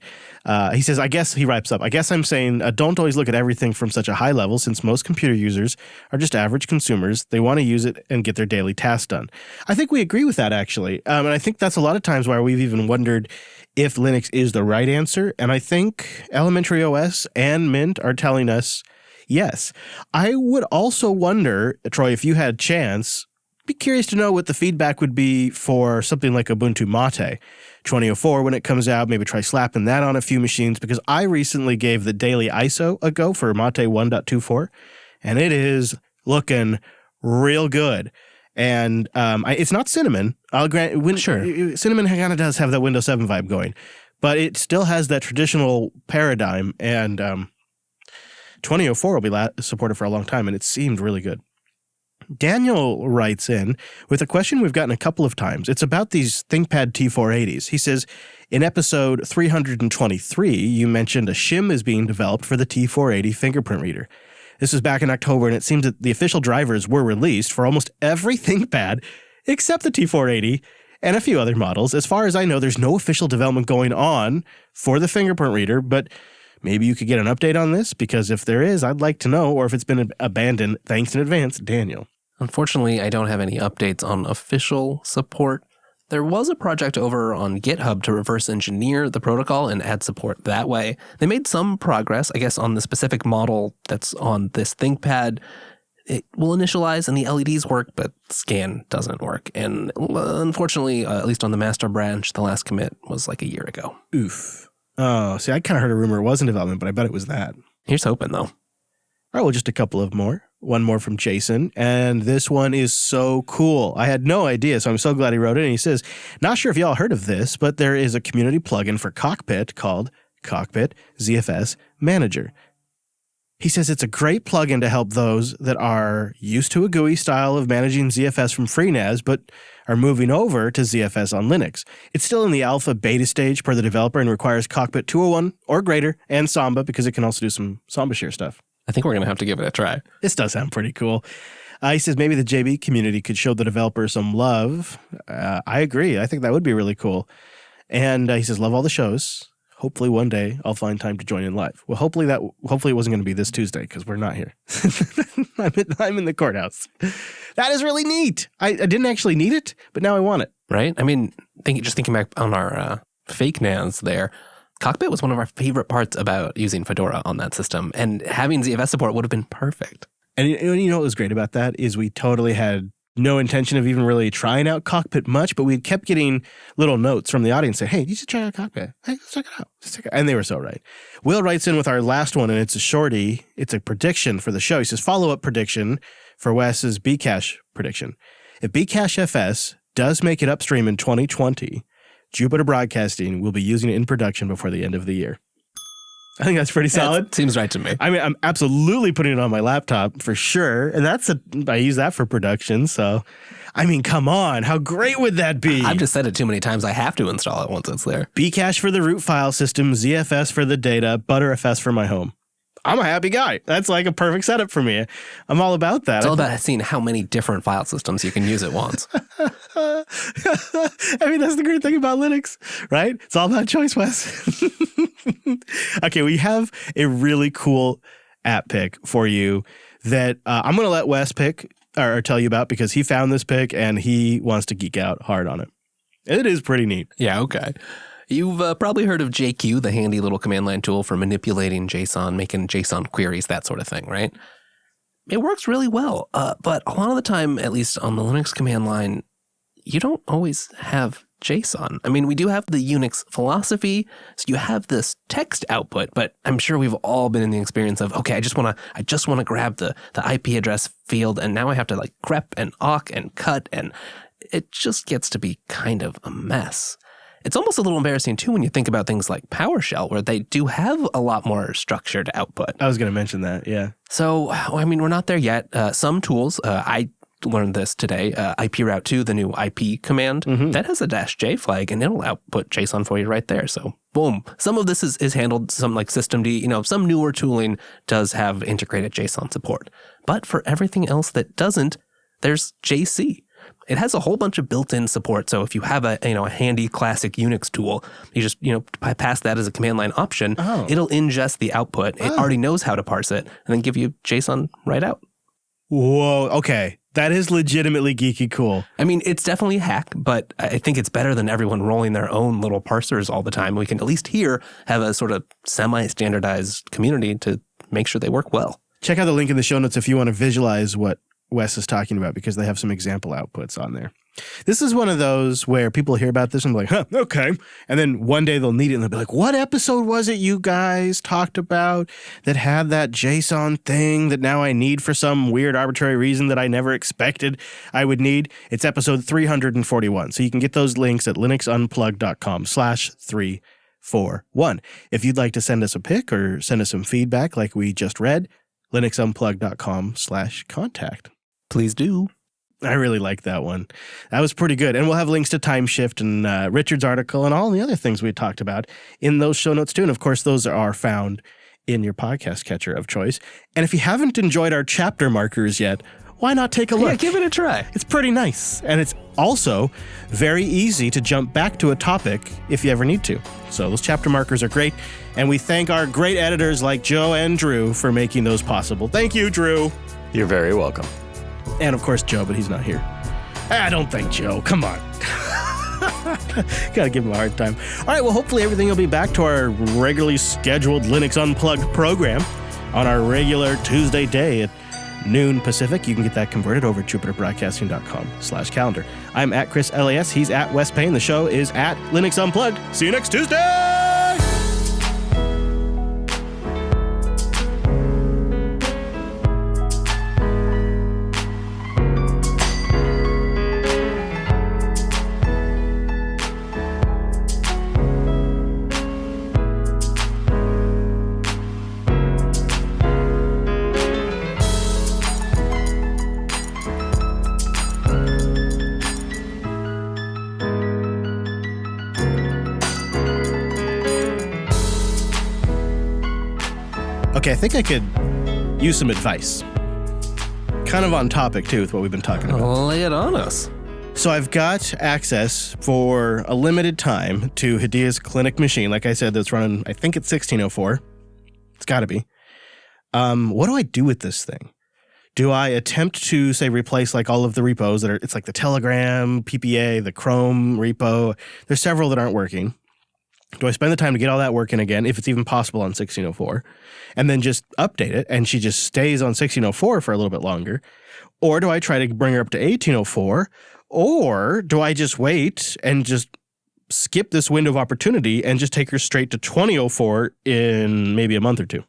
He says, he wraps up, I guess I'm saying don't always look at everything from such a high level since most computer users are just average consumers. They want to use it and get their daily tasks done. I think we agree with that, actually. And I think that's a lot of times why we've even wondered if Linux is the right answer. And I think Elementary OS and Mint are telling us yes. I would also wonder, Troy, if you had a chance, be curious to know what the feedback would be for something like Ubuntu Mate 2004 when it comes out. Maybe try slapping that on a few machines, because I recently gave the daily ISO a go for Mate 1.24, and it is looking real good. And it's not Cinnamon. I'll grant. Sure. Cinnamon kind of does have that Windows 7 vibe going, but it still has that traditional paradigm. And 2004 will be supported for a long time, and it seemed really good. Daniel writes in with a question we've gotten a couple of times. It's about these ThinkPad T480s. He says, in episode 323, you mentioned a shim is being developed for the T480 fingerprint reader. This was back in October, and it seems that the official drivers were released for almost every ThinkPad except the T480 and a few other models. As far as I know, there's no official development going on for the fingerprint reader, but maybe you could get an update on this, because if there is, I'd like to know, or if it's been abandoned. Thanks in advance, Daniel. Unfortunately, I don't have any updates on official support. There was a project over on GitHub to reverse engineer the protocol and add support that way. They made some progress, I guess, on the specific model that's on this ThinkPad. It will initialize and the LEDs work, but scan doesn't work. And unfortunately, at least on the master branch, the last commit was like a year ago. Oof. Oh, see, I kind of heard a rumor it was in development, but I bet it was that. Here's hoping, though. All right, well, just a couple of more. One more from Jason, and this one is so cool. I had no idea, so I'm so glad he wrote it. And he says, not sure if y'all heard of this, but there is a community plugin for Cockpit called Cockpit ZFS Manager. He says it's a great plugin to help those that are used to a GUI style of managing ZFS from FreeNAS, but are moving over to ZFS on Linux. It's still in the alpha beta stage per the developer and requires Cockpit 201 or greater and Samba because it can also do some Samba share stuff. I think we're going to have to give it a try. This does sound pretty cool. He says maybe the JB community could show the developers some love. I agree. I think that would be really cool. And he says, love all the shows. Hopefully one day I'll find time to join in live. Well, hopefully it wasn't going to be this Tuesday because we're not here. I'm in the courthouse. That is really neat. I didn't actually need it, but now I want it. Right? I mean, just thinking back on our fake NAS there, Cockpit was one of our favorite parts about using Fedora on that system, and having ZFS support would have been perfect. And you know what was great about that is we totally had no intention of even really trying out Cockpit much, but we kept getting little notes from the audience saying, hey, you should try out Cockpit. Hey, let's check it out. And they were so right. Will writes in with our last one, and it's a shorty. It's a prediction for the show. He says, follow-up prediction for Wes's Bcache prediction. If Bcache FS does make it upstream in 2020, Jupiter Broadcasting will be using it in production before the end of the year. I think that's pretty solid. Seems right to me. I mean, I'm absolutely putting it on my laptop for sure. And I use that for production. So, I mean, come on. How great would that be? I've just said it too many times. I have to install it once it's there. Bcache for the root file system, ZFS for the data, ButterFS for my home. I'm a happy guy. That's like a perfect setup for me. I'm all about that. It's all about seeing how many different file systems you can use at once. I mean, that's the great thing about Linux, right? It's all about choice, Wes. Okay, we have a really cool app pick for you that I'm going to let Wes pick or tell you about because he found this pick and he wants to geek out hard on it. It is pretty neat. Yeah, okay. You've probably heard of JQ, the handy little command line tool for manipulating JSON, making JSON queries, that sort of thing, right? It works really well, but a lot of the time, at least on the Linux command line, you don't always have JSON. I mean, we do have the Unix philosophy, so you have this text output, but I'm sure we've all been in the experience of, okay, I just want to grab the IP address field, and now I have to like grep and awk and cut, and it just gets to be kind of a mess. It's almost a little embarrassing, too, when you think about things like PowerShell, where they do have a lot more structured output. I was going to mention that, yeah. So, I mean, we're not there yet. Some tools, I learned this today, IP route 2, the new IP command, that has a -J flag, and it'll output JSON for you right there. So, boom. Some of this is handled, some like systemd, some newer tooling does have integrated JSON support. But for everything else that doesn't, there's JC. It has a whole bunch of built-in support. So if you have a handy classic Unix tool, you just pass that as a command line option. Oh. It'll ingest the output. It already knows how to parse it, and then give you JSON right out. Whoa. Okay, that is legitimately geeky cool. I mean, it's definitely a hack, but I think it's better than everyone rolling their own little parsers all the time. We can at least here have a sort of semi-standardized community to make sure they work well. Check out the link in the show notes if you want to visualize what Wes is talking about because they have some example outputs on there. This is one of those where people hear about this and be like, huh, okay. And then one day they'll need it and they'll be like, what episode was it you guys talked about that had that JSON thing that now I need for some weird arbitrary reason that I never expected I would need? It's episode 341. So you can get those links at linuxunplugged.com/341. If you'd like to send us a pic or send us some feedback like we just read, linuxunplugged.com/contact. Please do. I really like that one. That was pretty good. And we'll have links to Timeshift and Richard's article and all the other things we talked about in those show notes too. And of course, those are found in your podcast catcher of choice. And if you haven't enjoyed our chapter markers yet, why not take a look? Yeah, give it a try. It's pretty nice. And it's also very easy to jump back to a topic if you ever need to. So those chapter markers are great. And we thank our great editors like Joe and Drew for making those possible. Thank you, Drew. You're very welcome. And of course, Joe, but he's not here. I don't thank Joe. Come on. Gotta give him a hard time. All right, well, hopefully everything will be back to our regularly scheduled Linux Unplugged program on our regular Tuesday day at noon Pacific. You can get that converted over at jupiterbroadcasting.com/calendar. I'm at Chris LAS. He's at Wes Payne. The show is at Linux Unplugged. See you next Tuesday! Okay, I think I could use some advice. Kind of on topic, too, with what we've been talking about. Lay it on us. So I've got access for a limited time to Hidea's clinic machine. Like I said, that's running, I think it's 1604. It's got to be. What do I do with this thing? Do I attempt to, say, replace like all of the repos that are, it's like the Telegram, PPA, the Chrome repo. There's several that aren't working. Do I spend the time to get all that working again, if it's even possible on 1604, and then just update it and she just stays on 1604 for a little bit longer? Or do I try to bring her up to 1804? Or do I just wait and just skip this window of opportunity and just take her straight to 2004 in maybe a month or two?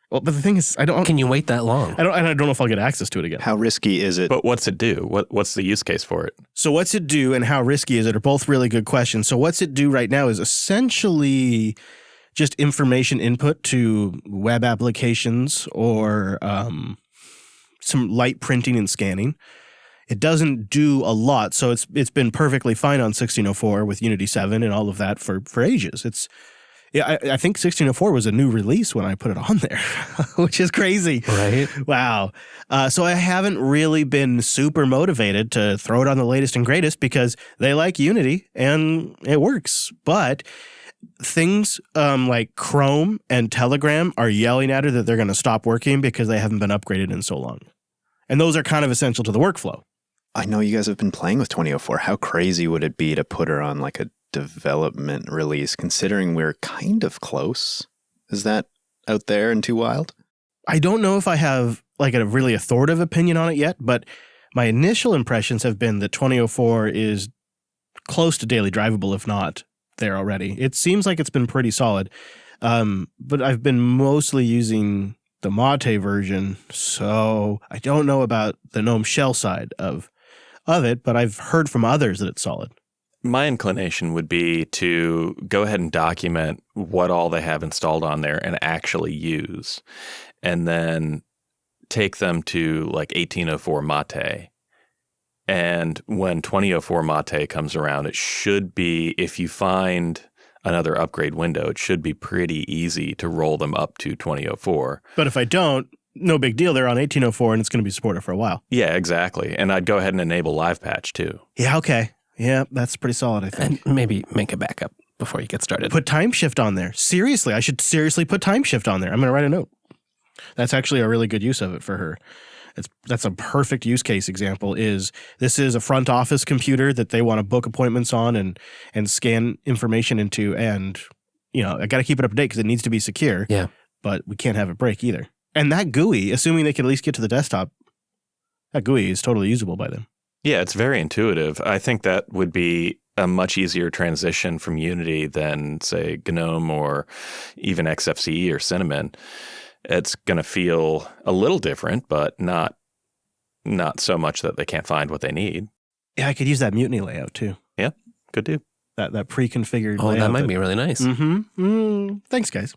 Well, but the thing is, Can you wait that long? I don't know if I'll get access to it again. How risky is it? But what's it do? What's the use case for it? So what's it do and how risky is it are both really good questions. So what's it do right now is essentially just information input to web applications or some light printing and scanning. It doesn't do a lot, so it's been perfectly fine on 1604 with Unity 7 and all of that for ages. I think 1604 was a new release when I put it on there, which is crazy. Right. Wow. So I haven't really been super motivated to throw it on the latest and greatest because they like Unity and it works. But things like Chrome and Telegram are yelling at her that they're going to stop working because they haven't been upgraded in so long. And those are kind of essential to the workflow. I know you guys have been playing with 2004. How crazy would it be to put her on like a development release, considering we're kind of close? Is that out there and too wild? I don't know if I have like a really authoritative opinion on it yet, but my initial impressions have been that 2004 is close to daily drivable, if not there already. It seems like it's been pretty solid, but I've been mostly using the Mate version, so I don't know about the GNOME shell side of it, but I've heard from others that it's solid. My inclination would be to go ahead and document what all they have installed on there and actually use, and then take them to like 1804 Mate. And when 2004 Mate comes around, it should be, if you find another upgrade window, it should be pretty easy to roll them up to 2004. But if I don't, no big deal. They're on 1804 and it's going to be supported for a while. Yeah, exactly. And I'd go ahead and enable Live Patch too. Yeah, okay. Yeah, that's pretty solid, I think. And maybe make a backup before you get started. Put Timeshift on there. Seriously, I should seriously put Timeshift on there. I'm going to write a note. That's actually a really good use of it for her. That's a perfect use case example. This is a front office computer that they want to book appointments on and scan information into, and I got to keep it up to date because it needs to be secure. Yeah, but we can't have it break either. And that GUI, assuming they can at least get to the desktop, that GUI is totally usable by them. Yeah, it's very intuitive. I think that would be a much easier transition from Unity than, say, GNOME or even XFCE or Cinnamon. It's going to feel a little different, but not so much that they can't find what they need. Yeah, I could use that Mutiny layout too. Yeah, could do. That pre-configured layout. Oh, that might be really nice. Mm-hmm. Thanks, guys.